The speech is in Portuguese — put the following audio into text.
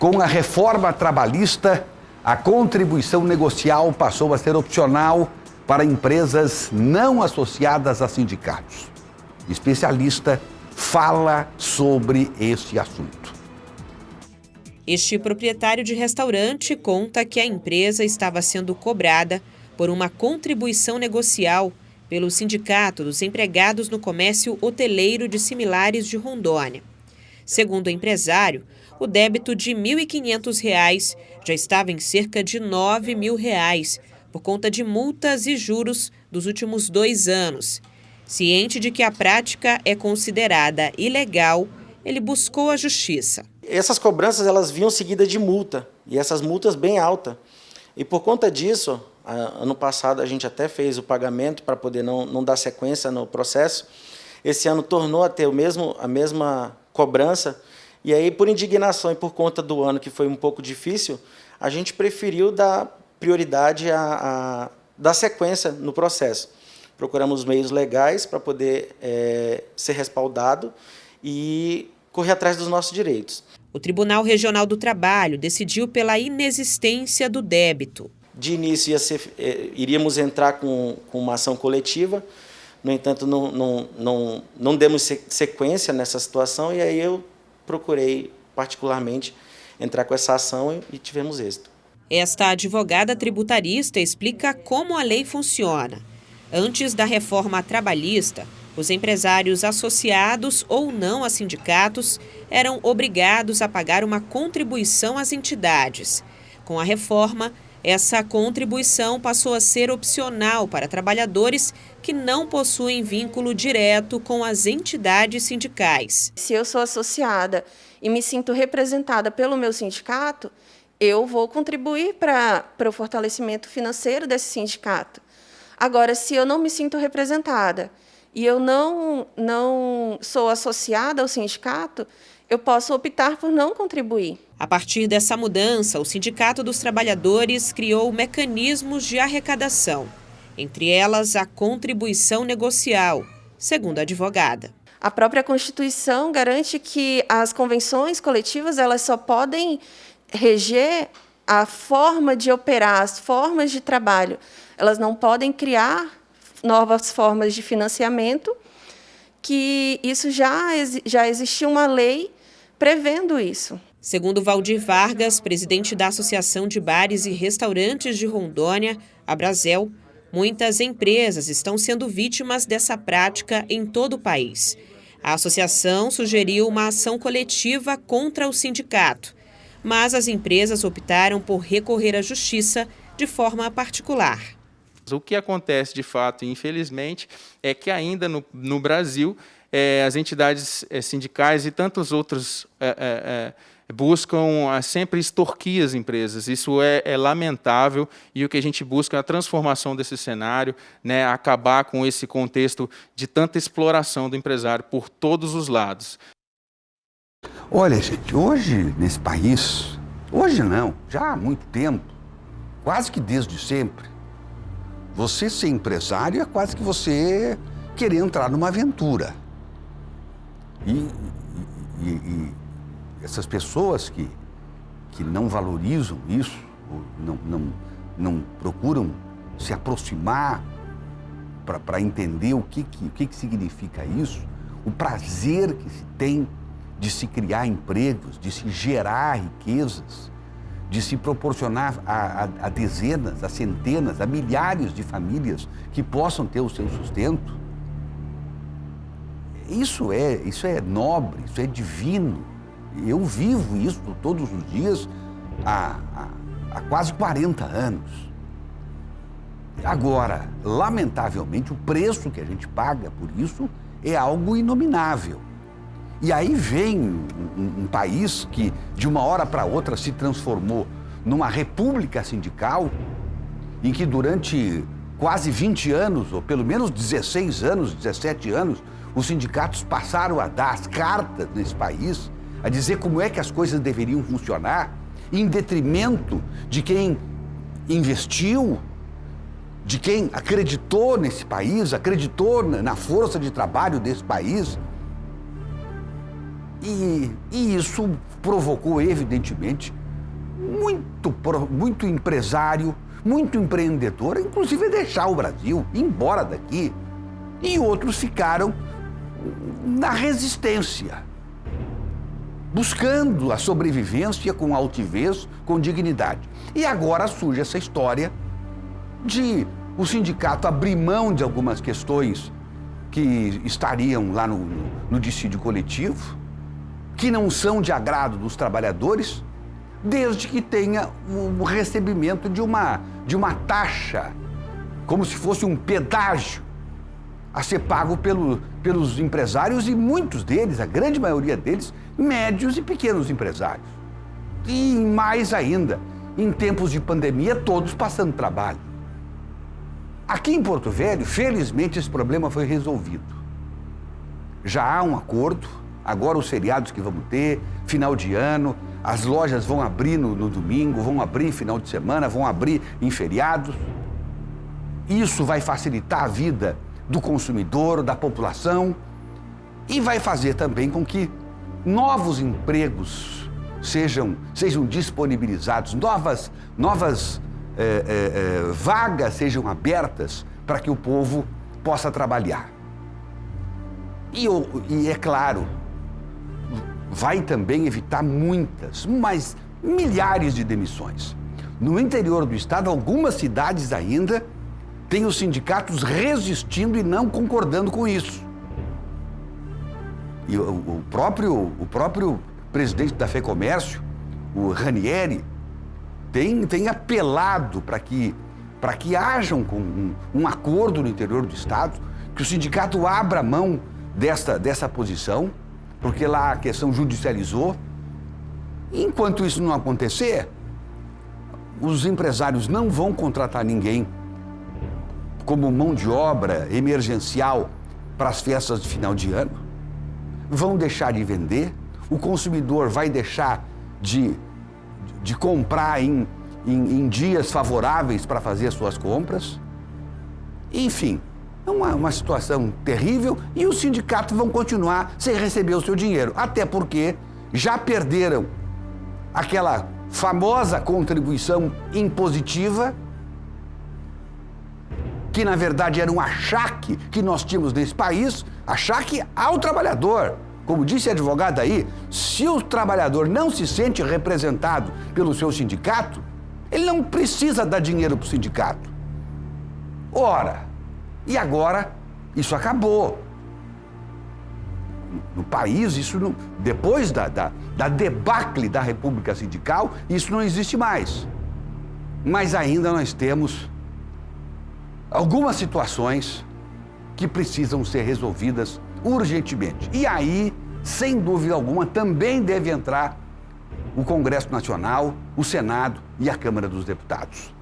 Com a reforma trabalhista, a contribuição negocial passou a ser opcional para empresas não associadas a sindicatos. Especialista fala sobre esse assunto. Este proprietário de restaurante conta que a empresa estava sendo cobrada por uma contribuição negocial pelo Sindicato dos Empregados no Comércio Hoteleiro de Similares de Rondônia. Segundo o empresário, o débito de R$ 1.500 já estava em cerca de R$ 9.000 por conta de multas e juros dos últimos 2 anos. Ciente de que a prática é considerada ilegal, ele buscou a justiça. Essas cobranças elas vinham seguidas de multa, e essas multas bem altas. E por conta disso, ano passado a gente até fez o pagamento para poder não dar sequência no processo. Esse ano tornou a ter a mesma cobrança, e aí por indignação e por conta do ano que foi um pouco difícil, a gente preferiu dar prioridade a dar sequência no processo. Procuramos meios legais para poder ser respaldado e correr atrás dos nossos direitos. O Tribunal Regional do Trabalho decidiu pela inexistência do débito. De início iríamos entrar com uma ação coletiva, no entanto não demos sequência nessa situação, e aí eu procurei particularmente entrar com essa ação e tivemos êxito. Esta advogada tributarista explica como a lei funciona. Antes da reforma trabalhista, os empresários associados ou não a sindicatos eram obrigados a pagar uma contribuição às entidades. Com a reforma, essa contribuição passou a ser opcional para trabalhadores que não possuem vínculo direto com as entidades sindicais. Se eu sou associada e me sinto representada pelo meu sindicato, eu vou contribuir para o fortalecimento financeiro desse sindicato. Agora, se eu não me sinto representada e eu não sou associada ao sindicato, eu posso optar por não contribuir. A partir dessa mudança, o Sindicato dos Trabalhadores criou mecanismos de arrecadação, entre elas a contribuição negocial, segundo a advogada. A própria Constituição garante que as convenções coletivas elas só podem reger a forma de operar, as formas de trabalho. Elas não podem criar novas formas de financiamento, que isso já existiu uma lei prevendo isso. Segundo Valdir Vargas, presidente da Associação de Bares e Restaurantes de Rondônia, a Brasel, muitas empresas estão sendo vítimas dessa prática em todo o país. A associação sugeriu uma ação coletiva contra o sindicato, mas as empresas optaram por recorrer à justiça de forma particular. O que acontece de fato, infelizmente, é que ainda no Brasil as entidades sindicais e tantos outros buscam sempre extorquir as empresas. Isso é lamentável, e o que a gente busca é a transformação desse cenário, né, acabar com esse contexto de tanta exploração do empresário por todos os lados. Olha, gente, hoje nesse país, hoje não, já há muito tempo, quase que desde sempre, você ser empresário é quase que você querer entrar numa aventura. E essas pessoas que não valorizam isso, não procuram se aproximar para entender o que significa isso, o prazer que se tem de se criar empregos, de se gerar riquezas, de se proporcionar a dezenas, a centenas, a milhares de famílias que possam ter o seu sustento. Isso é nobre, isso é divino. Eu vivo isso todos os dias há quase 40 anos. Agora, lamentavelmente, o preço que a gente paga por isso é algo inominável. E aí vem um país que, de uma hora para outra, se transformou numa república sindical, em que durante quase 20 anos, ou pelo menos 16 anos, 17 anos, os sindicatos passaram a dar as cartas nesse país, a dizer como é que as coisas deveriam funcionar, em detrimento de quem investiu, de quem acreditou nesse país, acreditou na força de trabalho desse país. E isso provocou, evidentemente, muito empresário, muito empreendedor, inclusive deixar o Brasil, ir embora daqui. E outros ficaram na resistência, buscando a sobrevivência com altivez, com dignidade. E agora surge essa história de o sindicato abrir mão de algumas questões que estariam lá no dissídio coletivo, que não são de agrado dos trabalhadores, desde que tenha o recebimento de uma taxa, como se fosse um pedágio, a ser pago pelos empresários, e muitos deles, a grande maioria deles, médios e pequenos empresários. E mais ainda, em tempos de pandemia, todos passando trabalho. Aqui em Porto Velho, felizmente, esse problema foi resolvido. Já há um acordo, agora os feriados que vamos ter, final de ano, as lojas vão abrir no domingo, vão abrir final de semana, vão abrir em feriados. Isso vai facilitar a vida do consumidor, da população, e vai fazer também com que novos empregos sejam disponibilizados, novas vagas sejam abertas para que o povo possa trabalhar. E é claro, vai também evitar mas milhares de demissões. No interior do estado, algumas cidades ainda têm os sindicatos resistindo e não concordando com isso. E o próprio presidente da FEComércio, o Ranieri, tem apelado para que haja um acordo no interior do estado, que o sindicato abra mão dessa posição, porque lá a questão judicializou. E enquanto isso não acontecer, os empresários não vão contratar ninguém como mão de obra emergencial para as festas de final de ano, vão deixar de vender, o consumidor vai deixar de comprar em dias favoráveis para fazer as suas compras. Enfim, é uma situação terrível, e os sindicatos vão continuar sem receber o seu dinheiro, até porque já perderam aquela famosa contribuição impositiva, que na verdade era um achaque que nós tínhamos nesse país, achaque ao trabalhador. Como disse a advogada aí, se o trabalhador não se sente representado pelo seu sindicato, ele não precisa dar dinheiro para o sindicato. Ora, e agora isso acabou. No país, isso não, depois da debacle da República Sindical, isso não existe mais. Mas ainda nós temos algumas situações que precisam ser resolvidas urgentemente. E aí, sem dúvida alguma, também deve entrar o Congresso Nacional, o Senado e a Câmara dos Deputados.